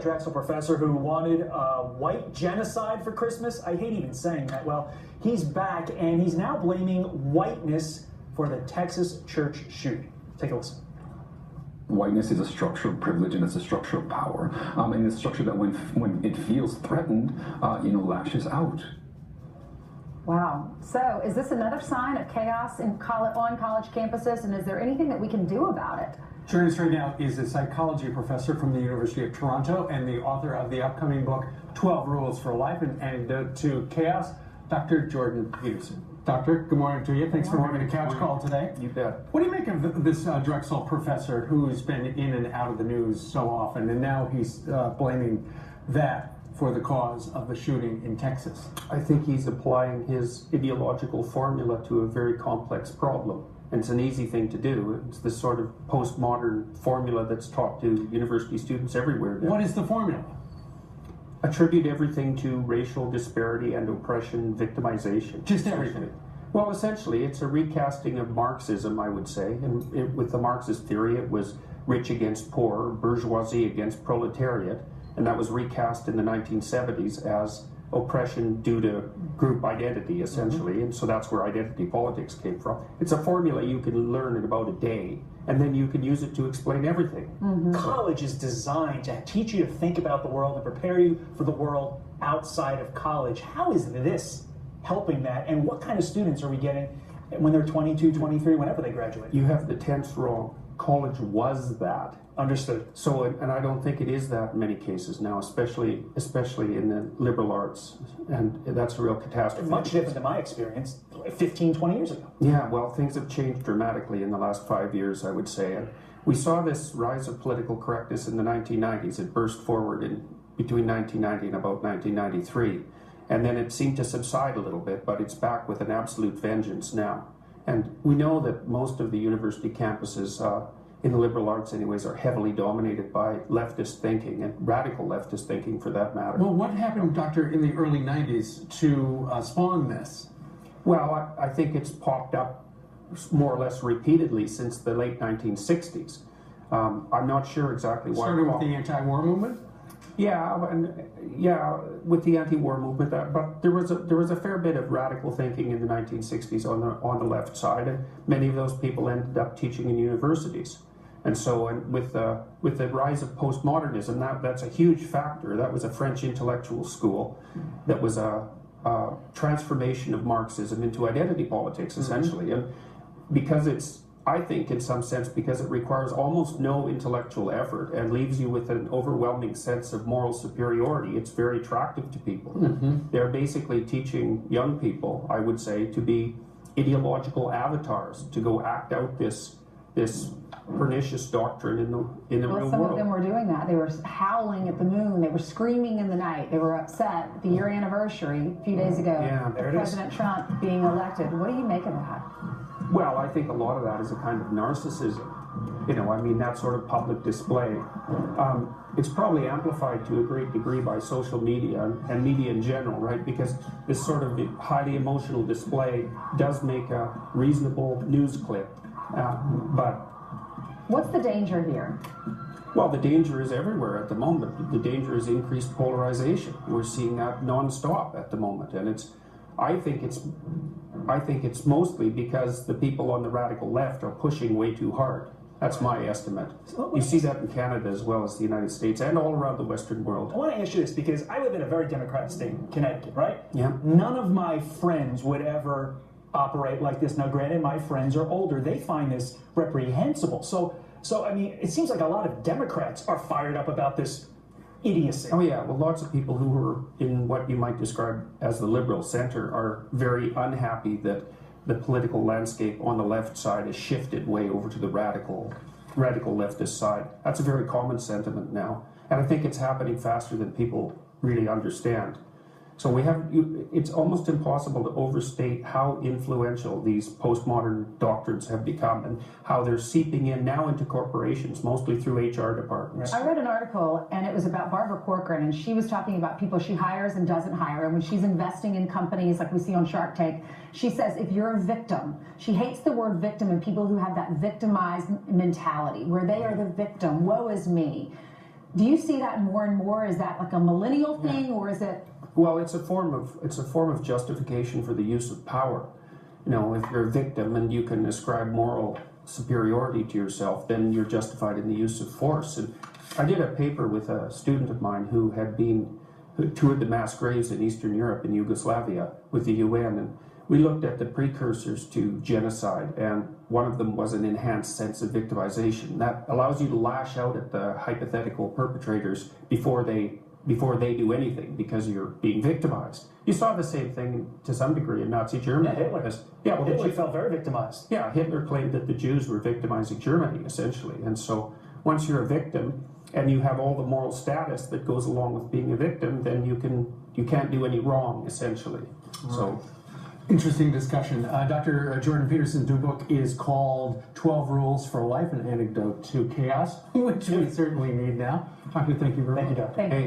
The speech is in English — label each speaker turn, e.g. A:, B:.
A: Drexel professor who wanted white genocide for Christmas. I hate even saying that. Well, he's back, and he's now blaming whiteness for the Texas church shooting. Take a listen.
B: Whiteness is a structure of privilege, and it's a structure of power, and it's a structure that when it feels threatened, lashes out.
C: Wow. So is this another sign of chaos on college campuses, and is there anything that we can do about it?
D: Joining us right now is a psychology professor from the University of Toronto and the author of the upcoming book, 12 Rules for Life and Antidote to Chaos, Dr. Jordan Peterson. Doctor, good morning to you. Thanks for having a couch call today.
B: You bet.
D: What do you make of this Drexel professor who's been in and out of the news so often, and now he's blaming that for the cause of the shooting in Texas?
E: I think he's applying his ideological formula to a very complex problem. And it's an easy thing to do. It's this sort of postmodern formula that's taught to university students everywhere now.
D: What is the formula?
E: Attribute everything to racial disparity and oppression, victimization.
D: Just everything?
E: Well, essentially, it's a recasting of Marxism, I would say. And with the Marxist theory, it was rich against poor, bourgeoisie against proletariat. And that was recast in the 1970s as oppression due to group identity, essentially, and so that's where identity politics came from. It's a formula you can learn in about a day, and then you can use it to explain everything.
A: College is designed to teach you to think about the world and prepare you for the world outside of college. How is this helping that, and what kind of students are we getting when they're 22, 23, whenever they graduate?
E: You have the tense wrong. College was that.
A: Understood.
E: So, and I don't think it is that in many cases now, especially in the liberal arts, and that's a real catastrophe.
A: Much different than my experience 15, 20 years ago.
E: Yeah, well, things have changed dramatically in the last 5 years, I would say. And we saw this rise of political correctness in the 1990s. It burst forward in between 1990 and about 1993. And then it seemed to subside a little bit, but it's back with an absolute vengeance now. And we know that most of the university campuses, in the liberal arts anyways, are heavily dominated by leftist thinking, and radical leftist thinking for that matter.
D: Well, what happened, Doctor, in the early 90s to spawn this?
E: Well, I think it's popped up more or less repeatedly since the late 1960s. I'm not sure exactly why.
D: Started with the anti-war movement?
E: Yeah, with the anti-war movement, but there was a fair bit of radical thinking in the 1960s on the left side, and many of those people ended up teaching in universities. And so, with the rise of postmodernism, that's a huge factor. That was a French intellectual school that was a transformation of Marxism into identity politics, essentially. And because I think in some sense, because it requires almost no intellectual effort and leaves you with an overwhelming sense of moral superiority, it's very attractive to people. They're basically teaching young people, I would say, to be ideological avatars, to go act out this pernicious doctrine in the real world.
C: Some of them were doing that. They were howling at the moon. They were screaming in the night. They were upset. The year anniversary a few days ago, President Trump being elected. What do you make of that?
E: Well, I think a lot of that is a kind of narcissism. That sort of public display. It's probably amplified to a great degree by social media and media in general, right? Because this sort of highly emotional display does make a reasonable news clip. But
C: what's the danger here?
E: Well, the danger is everywhere at the moment. The danger is increased polarization. We're seeing that nonstop at the moment, and I think it's mostly because the people on the radical left are pushing way too hard. That's my estimate. You see that in Canada as well as the United States and all around the Western world.
A: I want to ask you this because I live in a very Democratic state, Connecticut, right?
E: Yeah.
A: None of my friends would ever operate like this. Now, granted, my friends are older. They find this reprehensible. So it seems like a lot of Democrats are fired up about this idiocy.
E: Oh yeah, well, lots of people who were in what you might describe as the liberal center are very unhappy that the political landscape on the left side has shifted way over to the radical leftist side. That's a very common sentiment now, and I think it's happening faster than people really understand. So it's almost impossible to overstate how influential these postmodern doctrines have become and how they're seeping in now into corporations, mostly through HR departments.
C: I read an article, and it was about Barbara Corcoran, and she was talking about people she hires and doesn't hire, and when she's investing in companies like we see on Shark Tank, she says if you're a victim, she hates the word victim and people who have that victimized mentality, where they are the victim, woe is me. Do you see that more and more? Is that like a millennial thing, or is it?
E: Well, it's a form of justification for the use of power. You know, if you're a victim and you can ascribe moral superiority to yourself, then you're justified in the use of force. And I did a paper with a student of mine who toured the mass graves in Eastern Europe and Yugoslavia with the UN, and we looked at the precursors to genocide, and one of them was an enhanced sense of victimization. That allows you to lash out at the hypothetical perpetrators before they do anything, because you're being victimized. You saw the same thing to some degree in Nazi Germany.
A: Yeah, Hitler. Hitler felt very victimized.
E: Yeah, Hitler claimed that the Jews were victimizing Germany, essentially. And so once you're a victim and you have all the moral status that goes along with being a victim, then you can't do any wrong, essentially.
D: Right.
E: So.
D: Interesting discussion. Dr. Jordan Peterson's new book is called 12 Rules for Life, an Antidote to Chaos, which we certainly need now. Doctor, thank you very much.
A: Thank you, Doctor.
C: Thank you.